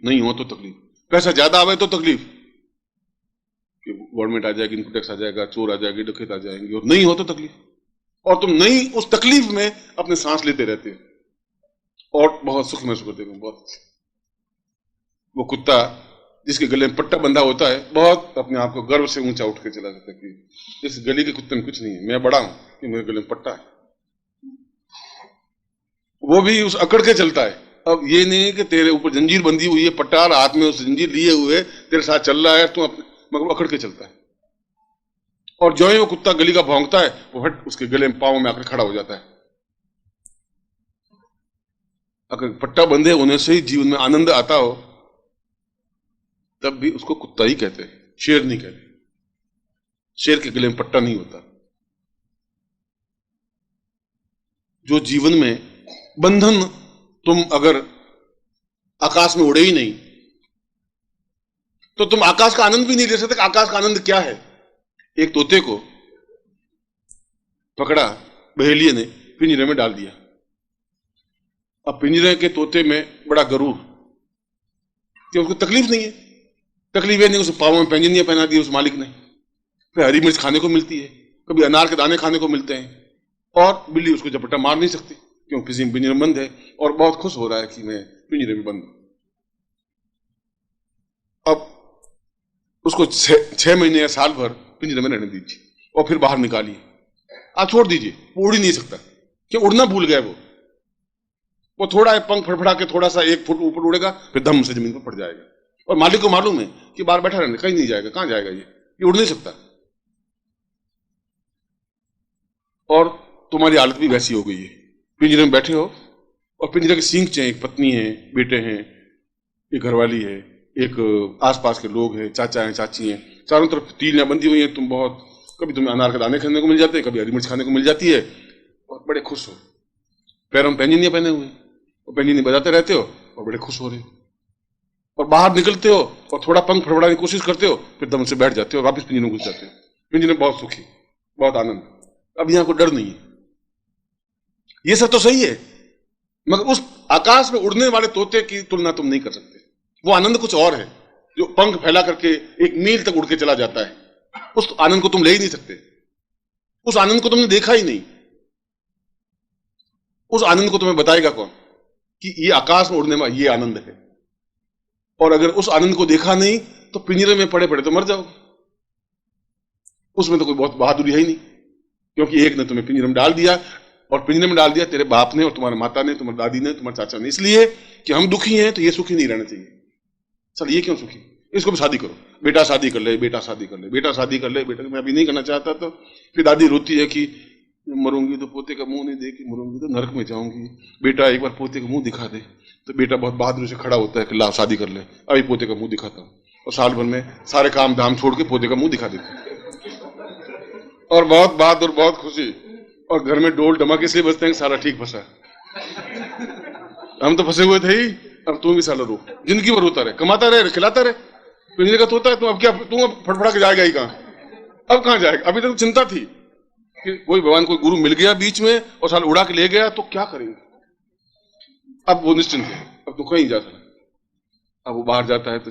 नहीं हो तो तकलीफ, पैसा ज्यादा आवे तो तकलीफ कि गवर्नमेंट आ जाएगी, इनकम टैक्स आ जाएगा, चोर आ जाएगी, डकैत आ जाएंगे, और नहीं हो तो तकलीफ। और तुम नहीं उस तकलीफ में अपने सांस लेते रहते हो और बहुत सुख महसूस करते हो। बहुत वो कुत्ता जिसके गले में पट्टा बंधा होता है बहुत अपने आप को गर्व से ऊंचा उठ के चला जाता है कि इस गली के कुत्ते में कुछ नहीं है, मैं बड़ा हूं कि मेरे गले में पट्टा है। वो भी उस अकड़ के चलता है। अब ये नहीं है कि तेरे ऊपर जंजीर बंधी हुई है, पट्टार हाथ में उस जंजीर लिए हुए तेरे साथ चल रहा है, तू अपने मगर अकड़ के चलता है। और जो ही वो कुत्ता गली का भौंकता है वो हट उसके गले में पांव में आकर खड़ा हो जाता है। अगर पट्टा बंधे होने से ही जीवन में आनंद आता हो तब भी उसको कुत्ता ही कहते हैं, शेर नहीं कहते। शेर के गले में पट्टा नहीं होता। जो जीवन में बंधन, तुम अगर आकाश में उड़े ही नहीं तो तुम आकाश का आनंद भी नहीं ले सकते। आकाश का आनंद क्या है? एक तोते को पकड़ा बहेलिये ने, पिंजरे में डाल दिया। अब पिंजरे के तोते में बड़ा गरूर कि उसको तकलीफ नहीं है। तकलीफ है नहीं, उसे पाँव में पैंजनियां पहना दी उस मालिक ने, फिर हरी मिर्च खाने को मिलती है, कभी अनार के दाने खाने को मिलते हैं, और बिल्ली उसको झपट्टा मार नहीं सकती क्यों पिंजरे में बंद है, और बहुत खुश हो रहा है कि मैं पिंजरे में बंद हूं। अब उसको 6 महीने या साल भर पिंजरे में रहने दीजिए और फिर बाहर निकालिए, आप छोड़ दीजिए, वो उड़ ही नहीं सकता। क्यों? उड़ना भूल गया वो थोड़ा पंख फड़फड़ा के थोड़ा सा 1 फुट ऊपर उड़ेगा, फिर धम से जमीन पर पड़ जाएगा। और मालिक को मालूम है कि बाहर बैठा रहने, कहीं नहीं जाएगा, कहां जाएगा, ये उड़ नहीं सकता। और तुम्हारी हालत भी वैसी हो गई है, पिंजरे में बैठे हो और पिंजरे के सींग चाहिए, एक पत्नी है, बेटे हैं, एक घरवाली है, एक आसपास के लोग हैं, चाचा हैं, चाची हैं, चारों तरफ तीलियां बंधी हुई हैं। तुम बहुत, कभी तुम्हें अनार के दाने खाने को मिल जाते हैं, कभी हरी मिर्च खाने को मिल जाती है, और बड़े खुश हो। पैरों में पैंजनियां पहने हुए और पैंजनी बजाते रहते हो और बड़े खुश हो रहे हो। और बाहर निकलते हो और थोड़ा पंख फड़फड़ाने की कोशिश करते हो, फिर दम से बैठ जाते हो, वापस पिंजरे में घुस जाते हो। पिंजरे में बहुत सुखी, बहुत आनंद, अब यहां कोई डर नहीं है। ये सब तो सही है, मगर उस आकाश में उड़ने वाले तोते की तुलना तुम नहीं कर सकते। वो आनंद कुछ और है जो पंख फैला करके 1 मील तक उड़ के चला जाता है। उस आनंद को तुम ले ही नहीं सकते, उस आनंद को तुमने देखा ही नहीं। उस आनंद को तुम्हें बताएगा कौन कि ये आकाश में उड़ने में ये आनंद है? और अगर उस आनंद को देखा नहीं तो पिंजरे में पड़े पड़े तो मर जाओ। उसमें तो कोई बहुत बहादुरी है ही नहीं, क्योंकि एक ने तुम्हें पिंजरे में डाल दिया, और पिंजरे में डाल दिया तेरे बाप ने और तुम्हारे माता ने, तुम्हारी दादी ने, तुम्हारे चाचा ने, इसलिए कि हम दुखी हैं तो ये सुखी नहीं रहना चाहिए। चल ये क्यों सुखी, इसको भी शादी करो, बेटा शादी कर ले, बेटा शादी कर ले, बेटा शादी कर ले, बेटा मैं अभी नहीं करना चाहता। तो फिर दादी रोती है कि मरूंगी तो पोते का मुंह नहीं देखी, मरूंगी तो नरक में जाऊंगी, बेटा एक बार पोते का मुंह दिखा दे। तो बेटा बहुत बहादुरी से खड़ा होता है कि ला शादी कर ले, अभी पोते का मुंह दिखाता हूं, और साल भर में सारे काम धाम छोड़ के पोते का मुंह दिखा देते। और बहुत बहादुर, बहुत खुशी, और घर में डोल डमाके से बजते हैं, सारा ठीक फंसा। हम तो फंसे हुए थे ही, अब तुम भी साला रो, जिंदगी भर रोता रहे, कमाता रहे, खिलाता रहे, पिंजरे का तोता है। तुम अब क्या, तुम अब फटफड़ा के जाएगा ही कहां? अब कहां जाएगा? अभी तक चिंता थी कि कोई भगवान, कोई गुरु मिल गया बीच में और साल उड़ा के ले गया तो क्या करेंगे। अब वो निश्चिंत है, अब तो कहीं जा सकता। अब वो बाहर जाता है तो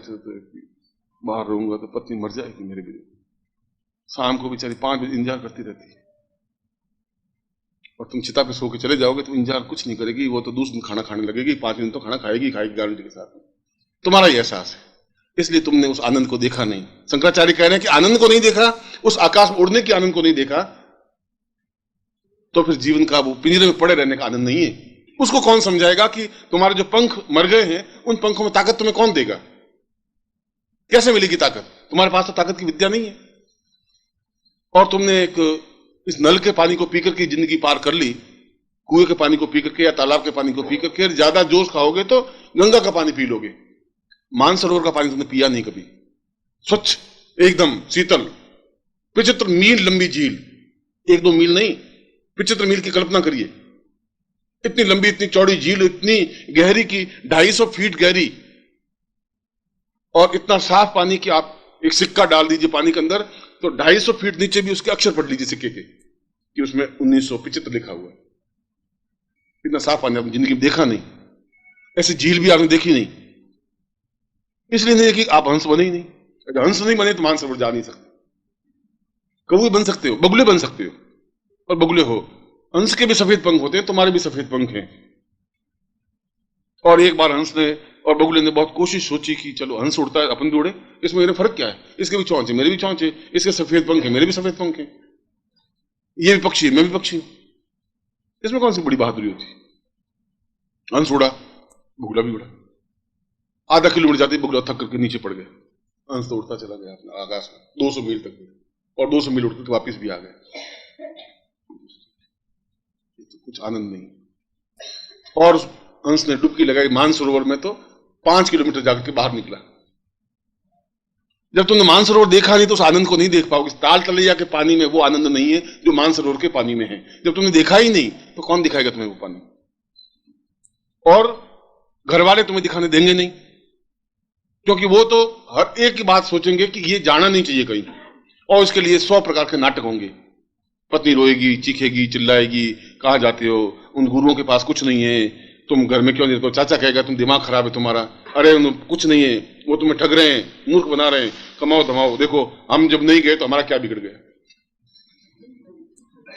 बाहर रहूंगा तो पत्नी मर जाएगी मेरे भी। शाम को बेचारी 5 बजे इंतजार करती रहती है, और तुम चिता पे सो के चले जाओगे तो इंतजार कुछ नहीं करेगी, वो तो दूसरे दिन खाना खाने लगेगी, 5 दिन तो खाना खाएगी गारंटी के साथ। तुम्हारा ही एहसास है, इसलिए तुमने उस आनंद को देखा नहीं। शंकराचार्य कह रहे हैं कि आनंद को नहीं देखा, उस आकाश में उड़ने के आनंद को नहीं देखा, तो फिर जीवन का वो पिंजरे में पड़े रहने का आनंद नहीं है। उसको कौन समझाएगा कि तुम्हारे जो पंख मर गए हैं उन पंखों में ताकत तुम्हें कौन देगा? कैसे मिलेगी ताकत? तुम्हारे पास तो ताकत की विद्या नहीं है। और तुमने इस नल के पानी को पीकर के जिंदगी पार कर ली, कुएं के पानी को पीकर के या तालाब के पानी को पीकर के। ज्यादा जोश खाओगे तो गंगा का पानी पी लोगे, मानसरोवर का पानी तुमने पिया नहीं कभी। स्वच्छ, एकदम शीतल, 75 मील लंबी झील, 1-2 मील नहीं, 75 मील की कल्पना करिए। इतनी लंबी, इतनी चौड़ी झील, इतनी गहरी की 250 फीट गहरी, और इतना साफ पानी कि आप एक सिक्का डाल दीजिए पानी के अंदर तो 250 फीट नीचे भी उसके अक्षर पढ़ लीजिए सिक्के के कि उसमें 1975 लिखा हुआ है। इतना साफ पानी आपने जिंदगी में देखा नहीं, ऐसी झील भी आपने देखी नहीं। इसलिए नहीं कि आप हंस बने ही नहीं। अगर हंस नहीं बने तो मानसरोवर जा नहीं सकते। कौवे बन सकते हो, बगुले बन सकते हो, और बगुले हो। हंस के भी सफेद पंख होते हैं, तुम्हारे भी सफेद पंख हैं। और एक बार हंस ने और बगुले ने बहुत कोशिश सोची कि चलो हंस उड़ता है, अपन भी उड़े, इसमें मेरे फर्क क्या है, इसके भी चौंच है मेरे भी चौंच है, इसके सफेद पंख है मेरे भी सफेद पंख है, ये भी पक्षी है मैं भी पक्षी हूं, इसमें कौन सी बड़ी बहादुरी होती। हंस उड़ा, बगुला भी उड़ा। आधा किलोमीटर जाते बगुला थक करके नीचे पड़ गया। हंस तो उड़ता चला गया अपने आकाश में 200 मील तक, और 200 मील उड़कर वापिस भी आ गए। तो कुछ आनंद नहीं। और हंस ने डुबकी लगाई मानसरोवर में, तो 5 किलोमीटर जाकर के बाहर निकला। जब तुमने मानसरोवर देखा नहीं तो उस आनंद को नहीं देख पाओगे। ताल तलैया के पानी में वो आनंद नहीं है जो मानसरोवर के पानी में है। जब तुमने देखा ही नहीं तो कौन दिखाएगा तुम्हें वो पानी। और घर वाले तुम्हें दिखाने देंगे नहीं, क्योंकि वो तो हर एक की बात सोचेंगे कि ये जाना नहीं चाहिए कहीं, और इसके लिए 100 प्रकार के नाटक होंगे। पत्नी रोएगी, चीखेगी, चिल्लाएगी, कहां जाते हो, उन गुरुओं के पास कुछ नहीं है, तुम घर में क्यों नहीं रहते। चाचा कहेगा तुम दिमाग खराब है तुम्हारा, अरे कुछ नहीं है, वो तुम्हें ठग रहे हैं, मूर्ख बना रहे हैं, कमाओ धमाओ, देखो हम जब नहीं गए तो हमारा क्या बिगड़ गया,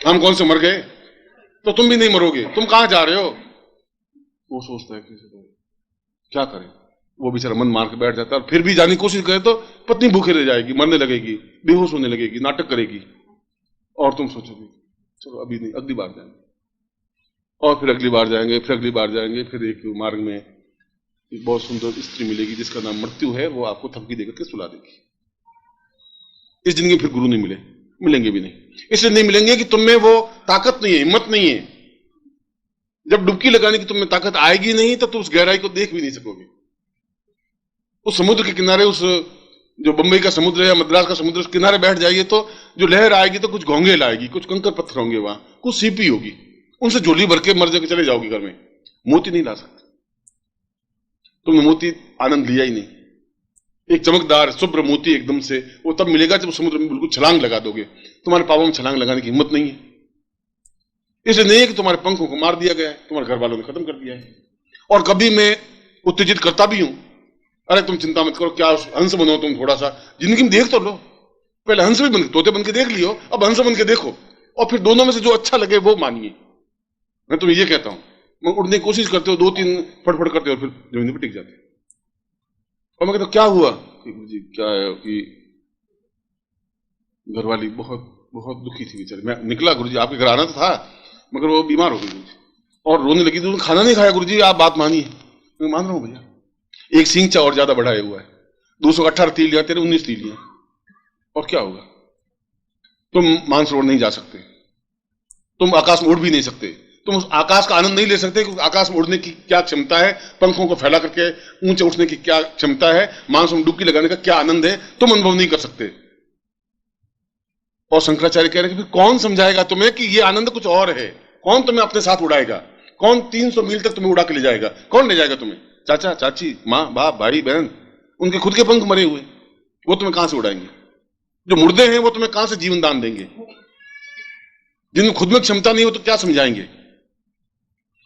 हम कौन से मर गए, तो तुम भी नहीं मरोगे, तुम कहां जा रहे हो। वो सोचता है क्या करें, वो बेचारा मन मार के बैठ जाता है। और फिर भी जाने की कोशिश करे तो पत्नी भूखे रह जाएगी, मरने लगेगी, बेहोश होने लगेगी, नाटक करेगी, और तुम सोचोगे चलो अभी नहीं, अगली बार जाएंगे, और फिर अगली बार जाएंगे, फिर अगली बार जाएंगे। फिर एक मार्ग में एक बहुत सुंदर स्त्री मिलेगी जिसका नाम मृत्यु है, वो आपको थपकी देकर के सुला देगी। इस जिंदगी फिर गुरु नहीं मिलेंगे भी नहीं। इसलिए नहीं मिलेंगे कि तुम में वो ताकत नहीं है, हिम्मत नहीं है। जब डुबकी लगाने की तुम में ताकत आएगी नहीं तो तुम उस गहराई को देख भी नहीं सकोगे। उस समुद्र के किनारे, उस जो बंबई का समुद्र है या मद्रास का समुद्र, उस किनारे बैठ जाइए तो जो लहर आएगी तो कुछ घोंगे लाएगी, कुछ कंकर पत्थर होंगे, वहां कुछ सीपी होगी, उनसे झोली भर के मर जाके चले जाओगी घर में। मोती नहीं ला सकते, तुमने मोती आनंद लिया ही नहीं। एक चमकदार शुभ्र मोती एकदम से वो तब मिलेगा जब समुद्र में बिल्कुल छलांग लगा दोगे। तुम्हारे पापों में छलांग लगाने की हिम्मत नहीं है। इसलिए नहीं है कि तुम्हारे पंखों को मार दिया गया है, तुम्हारे घर वालों ने खत्म कर दिया है। और कभी मैं उत्तेजित करता भी हूं, अरे तुम चिंता मत करो, क्या हंस बनो तुम, थोड़ा सा जिंदगी में देख तो लो। पहले हंस भी बन, तोते बन के देख लियो, अब हंस बन के देखो, और फिर दोनों में से जो अच्छा लगे वो मानिए। मैं तुम्हें ये कहता हूं, मैं उड़ने की कोशिश करते हो, 2-3 फटफट करते हो, फिर जमीन पर टिक जाते। और मैं कहता क्या हुआ जी, क्या है कि घरवाली बहुत बहुत दुखी थी बेचारी। मैं निकला गुरुजी, आपके घर आना तो था, मगर वो बीमार हो गई गुरुजी, और रोने लगी। तो खाना नहीं खाया गुरुजी, आप बात मानिए। मैं मान रहा हूं भैया, एक सिंचा और ज्यादा बढ़ाया हुआ है, 218 तील लिया, तेरे 19 तील लिया, और क्या होगा। तुम मानसरोवर नहीं जा सकते, तुम आकाश में उड़ भी नहीं सकते, तुम उस आकाश का आनंद नहीं ले सकते कि आकाश में उड़ने की क्या क्षमता है, पंखों को फैला करके ऊंचे उठने की क्या क्षमता है, मानसरोवर में डुबकी लगाने का क्या आनंद है, तुम अनुभव नहीं कर सकते। और शंकराचार्य कह रहे हैं कि फिर कौन समझाएगा तुम्हें कि ये आनंद कुछ और है। कौन तुम्हें अपने साथ उड़ाएगा, कौन 300 मील तक तुम्हें उड़ा के ले जाएगा, कौन ले जाएगा तुम्हें। चाचा चाची, माँ बाप, भाई बहन, उनके खुद के पंख मरे हुए, वो तुम्हें कहां से उड़ाएंगे। जो मुर्दे हैं वो तुम्हें कहां से जीवन दान देंगे। जिनमें खुद में क्षमता नहीं हो तो क्या समझाएंगे।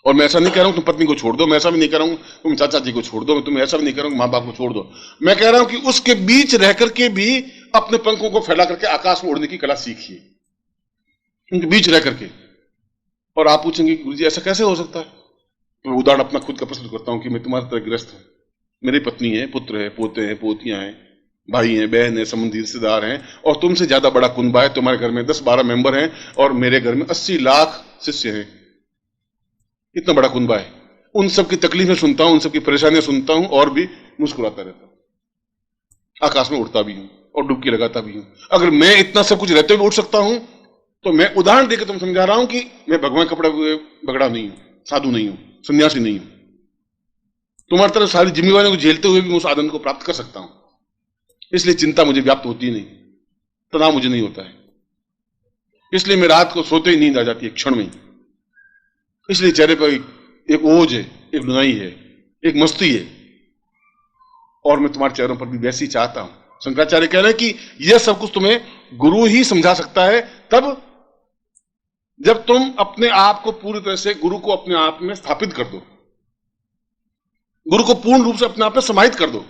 और मैं ऐसा नहीं कह रहा हूं तुम पत्नी को छोड़ दो, मैं ऐसा भी नहीं कह रहा हूं तुम चाचा जी को छोड़ दो, मैं तुम्हें ऐसा भी नहीं कह रहा हूं माँ बाप को छोड़ दो। मैं कह रहा हूं कि उसके बीच रह करके भी अपने पंखों को फैला करके आकाश में उड़ने की कला सीखिए, उनके बीच रह करके। और आप पूछेंगे गुरुजी ऐसा कैसे हो सकता है। तो उदाहरण अपना खुद का प्रस्तुत करता हूं कि मैं तुम्हारी तरह ग्रस्त हूं, मेरी पत्नी है, पुत्र है, पोते हैं, पोतियां हैं, भाई हैं, बहन है, संबंधी रिश्तेदार हैं, और तुमसे ज्यादा बड़ा कुनबा है। तुम्हारे घर में 10-12 मेंबर हैं और मेरे घर में 80 लाख शिष्य हैं। इतना बड़ा कुनबा है। उन सबकी तकलीफें सुनता हूं, उन सबकी परेशानियां सुनता हूं, और भी मुस्कुराता रहता हूं। आकाश में उड़ता भी हूं और डुबकी लगाता भी हूं। अगर मैं इतना सब कुछ रहते हुए उठ सकता हूं तो मैं उदाहरण देकर तुम समझा रहा हूं कि मैं भगवान कपड़ा बगड़ा नहीं हूं, साधु नहीं हूं, सन्यासी नहीं हूं। तुम्हारी तरफ सारी जिम्मेवारियों को झेलते हुए भी मैं उस आनंद को प्राप्त कर सकता हूं। इसलिए चिंता मुझे व्याप्त होती नहीं, तनाव मुझे नहीं होता है। इसलिए मैं रात को सोते ही नींद आ जाती है क्षण में। इसलिए चेहरे पर एक ओज है, एक रुनाई है, एक मस्ती है, और मैं तुम्हारे चेहरों पर भी वैसी चाहता हूं। शंकराचार्य कह रहे हैं कि यह सब कुछ तुम्हें गुरु ही समझा सकता है, तब जब तुम अपने आप को पूरी तरह से गुरु को अपने आप में स्थापित कर दो, गुरु को पूर्ण रूप से अपने आप में समाहित कर दो।